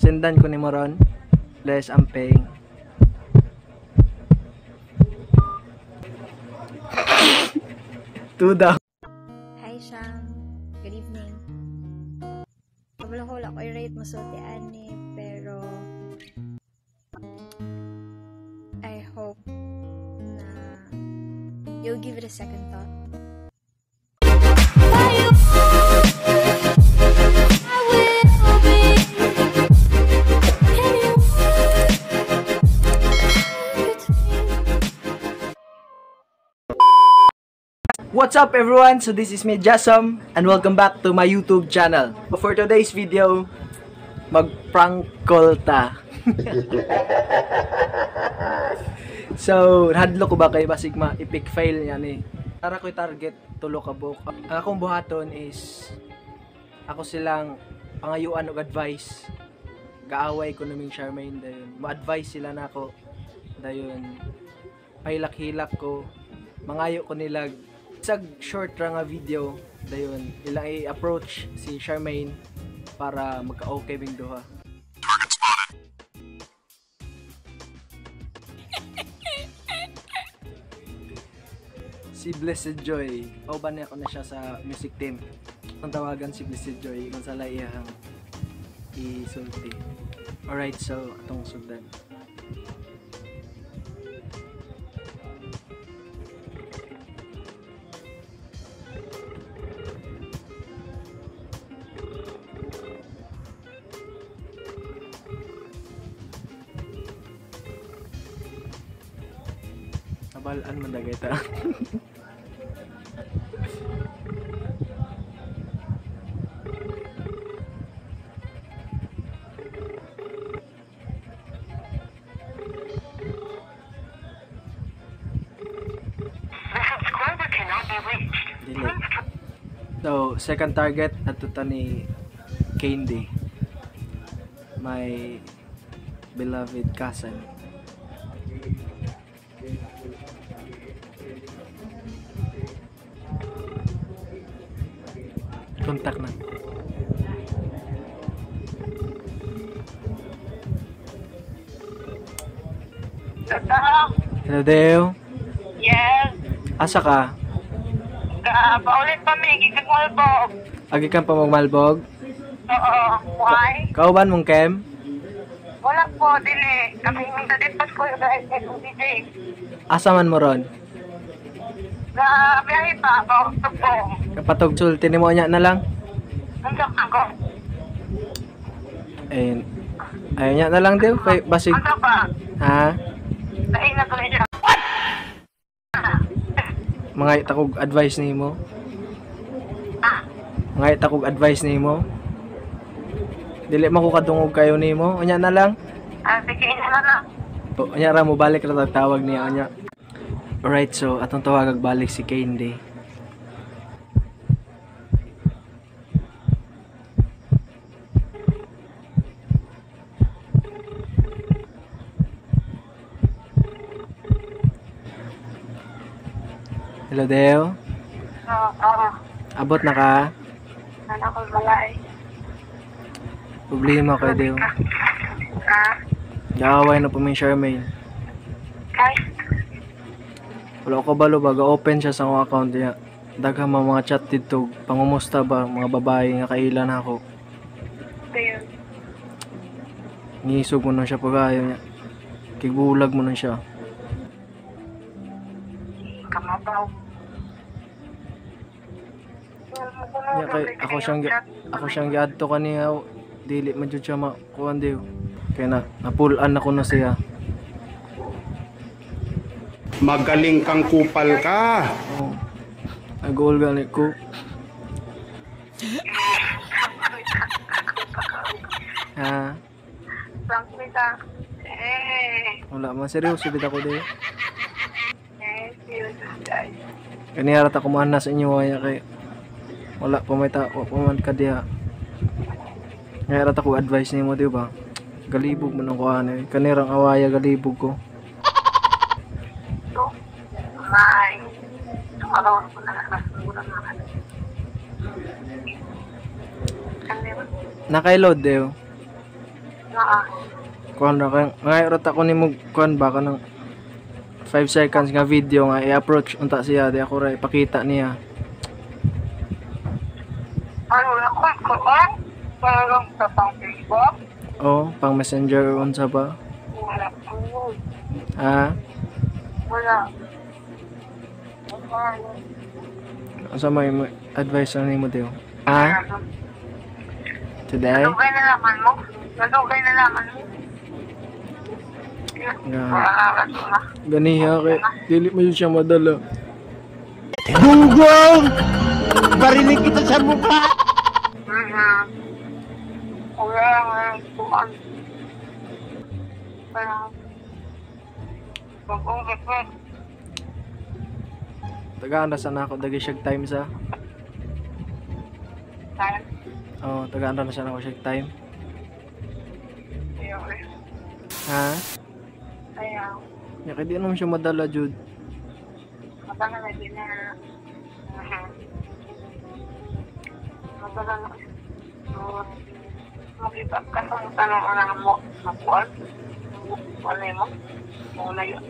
Sendan ko ni Moron. Less I'm paying. Tuda. Hi Sham, good evening. Kabulahol ako i-rate mo sa ani, pero I hope na you'll give it a second thought. What's up everyone? So this is me Jasam and welcome back to my YouTube channel. For today's video, mag-prank call ta. So, hadlo ko ba kay basig ma-epic fail yan eh. Tara ko'y target tulo ka book. Ang akong buhaton is ako silang pangayuan og advice. Gaaway ko naming Charmaine dayon. Ma-advise sila nako. Dayon pailak-hilak ko. Mangayo ko nila isag short ra nga video dayon ilang i-approach si Charmaine para magka-okay bing duha. Si Blessed Joy, auban niya ko na siya sa music team. Ang tawagan si Blessed Joy kung sa laihang isulti. Alright, so atong sundan. Nabalaan man dagay ta. So, second target ato ta ni Candy, my beloved cousin. Kontak na. Hello, Deo. Yes. Asa ka? Paulit pa may gigag malbog. Agi kang pa magmalbog? Oo. Why? Kauban mong Kem? Wala po, dili. Kami yung tadipas ko yung DJ. Asa man mo ron? Biyahe pa, pautog po. Kapatog sulti ni mo niya na lang? Nandiyak ako. Ayun. Ayun niya na lang, Deo. Kay basig. Ano ba? Ha? Lain na tuloy siya. Mga itakog advice ni mo? Mga itakog advice ni mo? Dili makukadungog kayo ni mo? Unya na lang? Sige, na lang. Unya ra mo balik ra tawag niya unya. Alright, so atong tawagag balik si Candy. Hello, Deo. Oo. Abot na ka? Sana ko balay. Problema kay Deo. Gaaway na po may Charmaine. Kay? Wala ko balo ba, ga-open siya sa akong account niya. Daghang mga chat dito, pangumusta ba, mga babae nga kailan ako. Ayun. Ngisog mo na siya pag ayaw niya. Kigbulag mo na siya. Kamabaw. Nya kay ako siyang giadto kaniya, dili man jud siya makuan Deo. Kaya napulan ako na siya. Magaling kang kupal ka. Oh. Nag-goal gani ko. Ha? Lang kita. Wala man seryoso bit ako Deo. Serious guys. Kaniya ra ta kumahan na sa inyo ay kay wala pa may tao pa man ka diha. Kaya ra ta ko advice nimo di ba? Galibog mo nang kuan eh. Kanirang awaya galibog ko. So, may araw ko na nasusunan naman. Nakailod Deo. Oo. Kuan ra kay ngayon rata ko nimo kuan ba kanang 5 seconds nga video nga i-approach unta siya di ako ra ipakita niya. Ano na ko? Parang sa pang Facebook. Oh, pang messenger unsa ba? Wala po. Ha? Wala. Unsa may advice na nimo diyo? Ha? Today? Nadugay na laman mo. Nadugay na laman mo. Yeah. Wala na. Ganiya kay dili mo yun siya madala. Gunggong! Barinig kita sa mukha! Wala nga. Kuman. Parang. Pag-ungit mo. Tagaan na sana ako dagi siya time sa. Kaya. Oh, tagaan na sana ako siya time. Ayaw eh. Ha? Ayaw. Ya kay di naman siya madala jud. Matagal na din na. Matagal na. Makita ka sa tanong na mo. Makuan. Wala mo. Wala yun.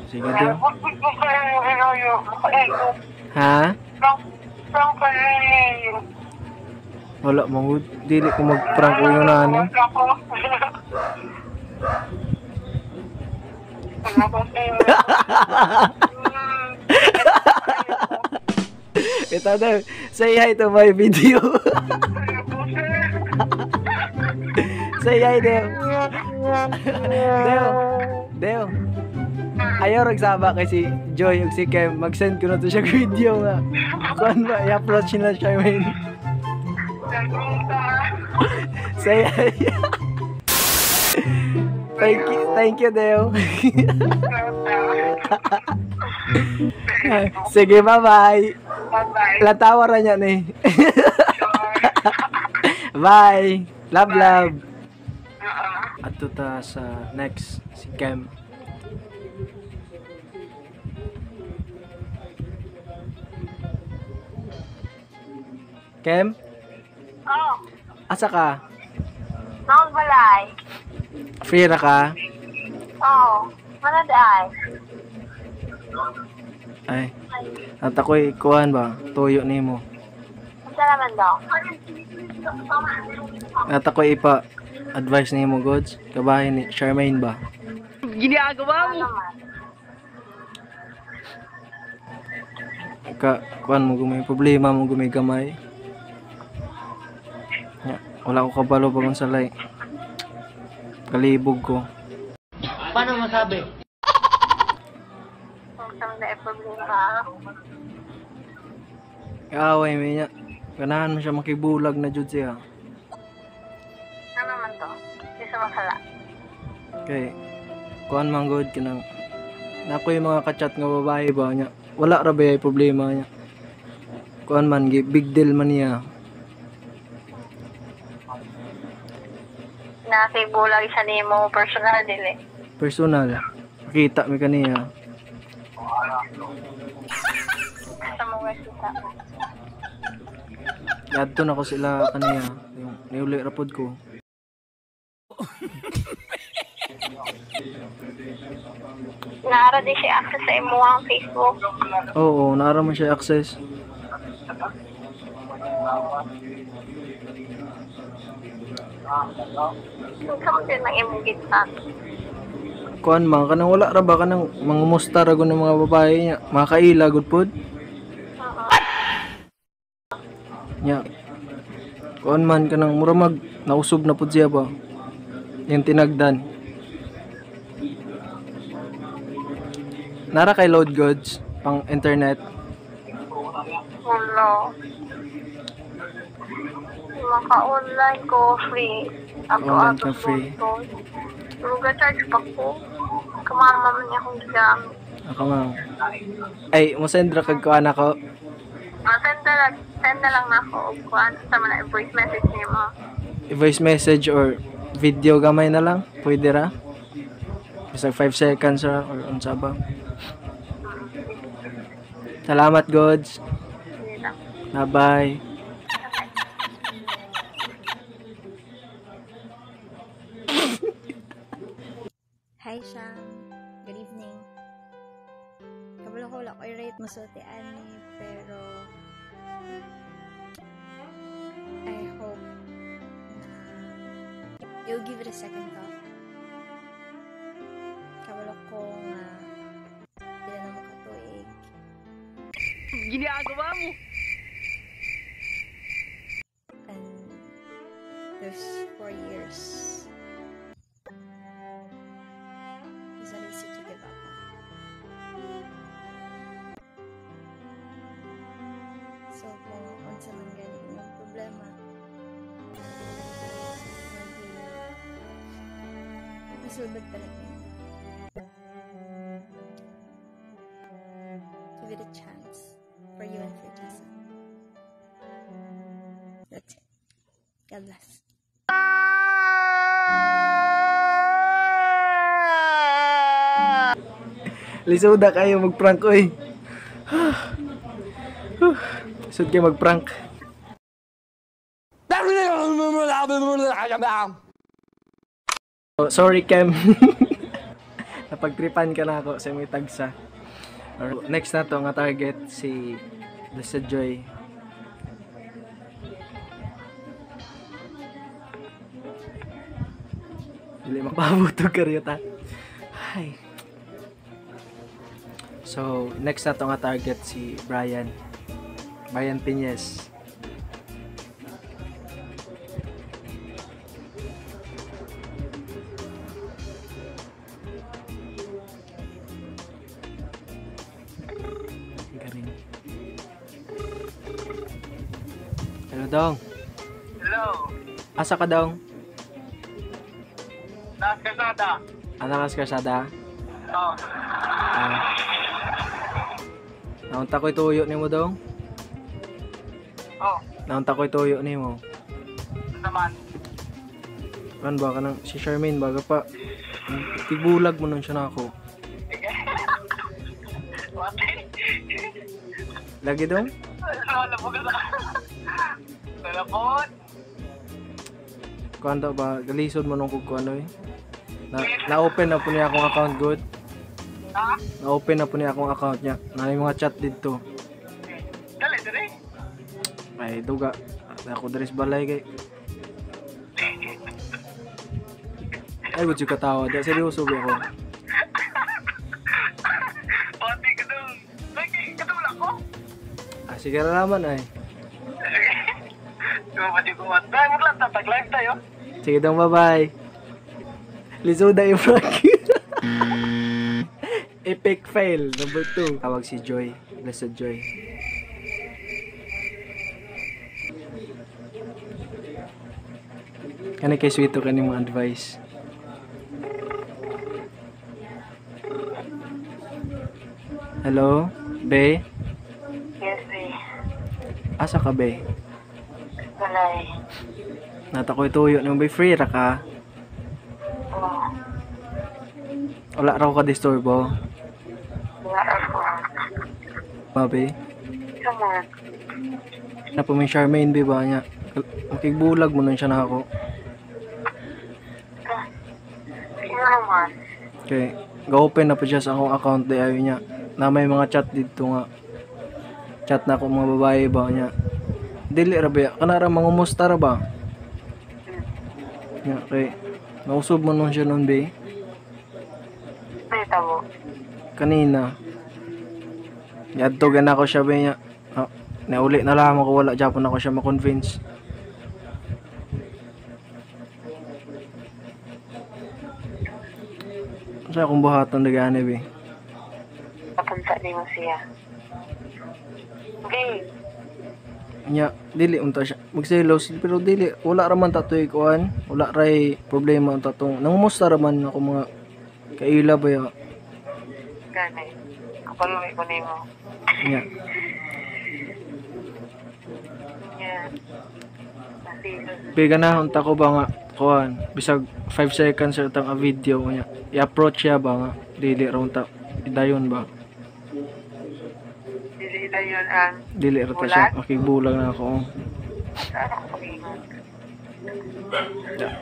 Sige diyo. Bakit mo kayo makaego? Ha? Saan kayo? Wala mangud dili ko mag-prank ko yung nani. Ako. Ano ba kayo? Ito daw, say hi to my video. Say hi Deo. Deo. Ayaw ragsaba kay si Joy ug si Kem mag-send ko na to siya video nga. Kuan ba i-upload nila siya man. Say hi. Thank you Deo. Sige, bye-bye. Bye-bye. Latawaran niya ni. Bye. Love. Ato ta sa next si Kem. Kem, Oh, asa ka? Mount Balay. Free ra ka? Oh, mana day? Ay. At ako'y kuhan ba? Tuyo nimo. Unsa naman daw? At ako'y ipa advice nimo gods. Kabahin ni Charmaine ba? Ano naman? Kuhan mo gumay problema mo gumay gamay. Ya, wala ko kabalo pa kung salay. Kalibog ko. Paano masabi? Kung saan na problema? Kaaway may niya. Ganahan mo siya makibulag na jud siya. Ano naman to? Di sa masala. Kay kuhan man god kinang nako yung mga kachat nga babae ba niya. Wala ra ba yung problema niya. Kuhan man big deal man niya. Nakibulag sa nimo personal dili. Personal. Makita mi kaniya. Sa mga kita. Yadto na ko sila kaniya. Yung niuli rapod ko. Naara di siya access sa imo ang Facebook. Oo, naara man siya access. Unsa man din ang imong kita? Kuan man kanang wala ra ba kanang mangumusta ra gud ng mga babae niya. Makaila gud pod. Nya. Kuan man kanang mura mag nausob na pod siya ba. Yung tinagdan. Nara kay load goods pang internet. Wala. Maka-online ko free. Online ka free. Pero ga-charge pa ko. Kamama man niya akong gigamit. Ako nga. Ay, mo send ra kag kuan ako. Send na lang na ako. Kuhan sa mga voice message niya mo. I-voice message or video gamay na lang. Pwede ra. Basta 5 seconds ra or unsa ba. Salamat, Gods. Hindi lang. Bye-bye. Hi, Shang. Good evening. Kabalo ko wala ko i-rate mo sulti ani, pero I hope na you'll give it a second thought. Kabalo ko nga hindi na mo katuig. Ginagawa mo! And there's 4 years. It's not easy to give up on. So, kung unsa man ganin yung problema, masulbad talaga yun. Give it a chance for you and for Jason. That's it. God bless. Lisuda kayo mag-prank, oy. Lisod kayo mag-prank. Oh, sorry, Kem. Napagtripan ka na ako sa may tagsa. Next na to nga target si Blessed Joy. Dili mapabutog karyota. Ay. So, next na to nga target si Brian. Brian Piñez. Galing. Hello, Dong. Hello. Asa ka, Dong? Nasa kasada. Anak ka kasada? Oh. Naunta ko ituyo ni mo, Dong? Oh. Naunta ko ituyo ni mo. Naman. Kan ba ka nang si Charmaine baga pa. Tigulag mo nun siya na ako. What? Lagi, Dong? Wala po ka na. Wala po. Kuan daw ba? Galisod mo nung kung ano eh. Na-open na po niya akong account, good. Ha? Na-open na po niya akong account niya. Na may mga chat dito. Dali, dali. Ay, duga. Ako daris balay kay. Ay, gusto yung katawa. Di, seryoso ba ako? Pati ka dong. Lagi, katulak ko. Ah, sige na naman ay. Pati ko mat. Dahil mo lang, tatag-live tayo. Sige dong, bye-bye. Lisoda yung prank. Epic fail. Number 2. Tawag si Joy. Blessed Joy. Kani kay sweeto kani mo advice. Hello? Be? Yes, eh. Asa ka, Be? Walay. Nata ko ituyo nung be free ra ka. Oh. Wala raw ka disturbo. Wala ako. Babe? Come on. Na po may Charmaine, be ba niya? Makigbulag mo nun siya na ako. Sino naman? Okay. Ga-open na po siya sa akong account di ayaw niya. Na may mga chat dito nga. Chat na ako mga babae ba niya. Dili ra ba? Kanara mangumusta ra ba? Ya, okay. Nausob mo nun siya nun, be. May tabo. Kanina. Yadtogan ako siya, be niya. Ah, nauli na lang ako wala Japon ako siya ma-convince. Sa akong buhaton na gani, be. Papunta din mo siya. Okay. Nya, dili unta siya. Magselos, pero dili. Wala raman tatoy kuan. Wala ray problema unta tong. Nangumusta raman ako mga kaila ba ya. Ganay. Kapaluwi ko nimo. Nya. Yeah. Nasilo. Piga na unta ko ba nga kuan. Bisag 5 seconds sa tang video nya. I-approach siya ba nga. Dili ra unta. Idayon ba? Dili na yun ang Dili ra ta siya. Makigbulag na ako. saan ako pag-ingon.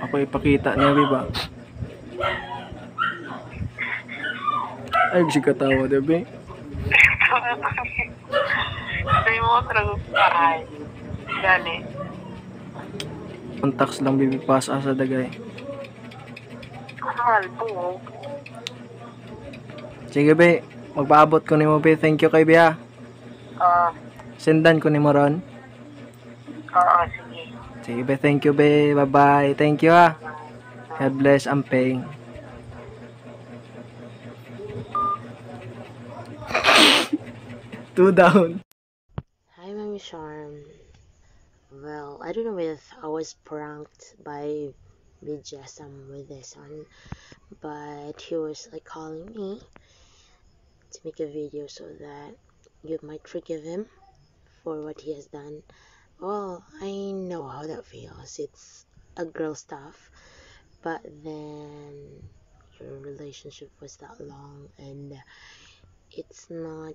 Ako ipakita niya, di ba? Ay, kasi katawa, diba? Sabi mo talaga kahay. Gani. Contacts lang bibipas sa dagay. Mahal po. Sige, be. Magpaabot ko ni mo, be. Thank you kay be, ha. Sendan ko ni mo ron. Oo, sige. Sige, be. Thank you, be. Bye-bye. Thank you, ha. God bless, Ampeng. Two down. Hi, Mami Charm. Well, I don't know if I was pranked by BJSM with this one, but he was like calling me to make a video so that you might forgive him for what he has done. Well, I know how that feels. It's a girl stuff, but then your relationship was that long and it's not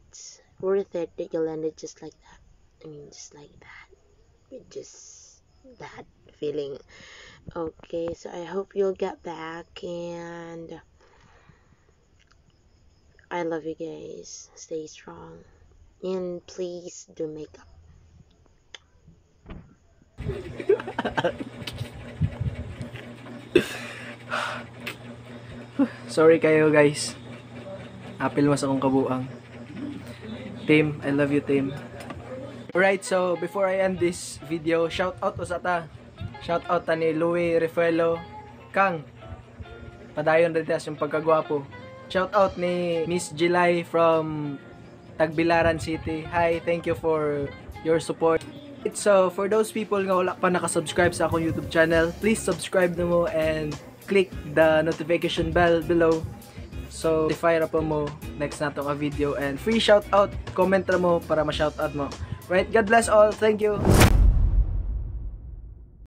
worth it that you'll end it just like that. I mean, just like that. With just that feeling. Okay, so I hope you'll get back, and I love you guys. Stay strong. And please do makeup. Sorry kayo, guys. Apil mas akong kabuang. Team, I love you, team. Alright, so before I end this video, shout out usata. Shout out ta ni Louie Refuelo. Kang, padayon rin tas yung pagkagwapo. Shout out ni Miss July from Tagbilaran City. Hi, thank you for your support. So, for those people nga wala pa nakasubscribe sa akong YouTube channel, please subscribe na mo and click the notification bell below. So, notify ra po mo next na itong video, and free shout out, comment ra mo para ma-shout out mo. Right, God bless all. Thank you.